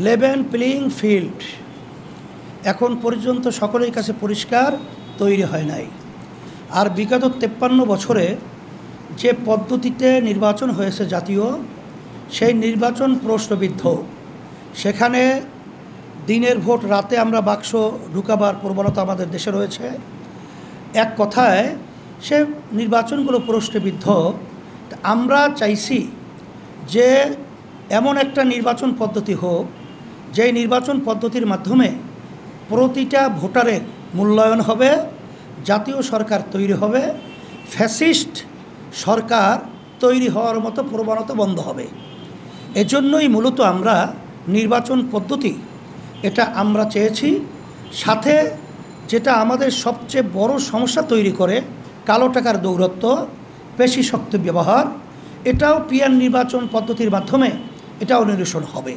Level playing field এখন পর্যন্ত সকলের কাছে পরিষ্কার তৈরি হয় নাই। আর বিগত 53 বছরে যে পদ্ধতিতে নির্বাচন হয়েছে জাতীয়, সেই নির্বাচন প্রশ্নবিদ্ধ। সেখানে দিনের ভোট রাতে আমরা বাক্স ঢুকাবার প্রবণতা আমাদের দেশে রয়েছে। এক কথায় সে নির্বাচনগুলো প্রশ্নবিদ্ধ। আমরা চাইছি যে এমন একটা নির্বাচন পদ্ধতি হোক, যেই নির্বাচন পদ্ধতির মাধ্যমে প্রতিটা ভোটারের মূল্যায়ন হবে, জাতীয় সরকার তৈরি হবে, ফ্যাসিস্ট সরকার তৈরি হওয়ার মতো প্রবণতা বন্ধ হবে। এজন্যই মূলত আমরা নির্বাচন পদ্ধতি এটা আমরা চেয়েছি। সাথে যেটা আমাদের সবচেয়ে বড় সমস্যা তৈরি করে, কালো টাকার দৌরত্ব, পেশি শক্তি ব্যবহার, এটাও পিয়ার নির্বাচন পদ্ধতির মাধ্যমে এটাও নিরসন হবে।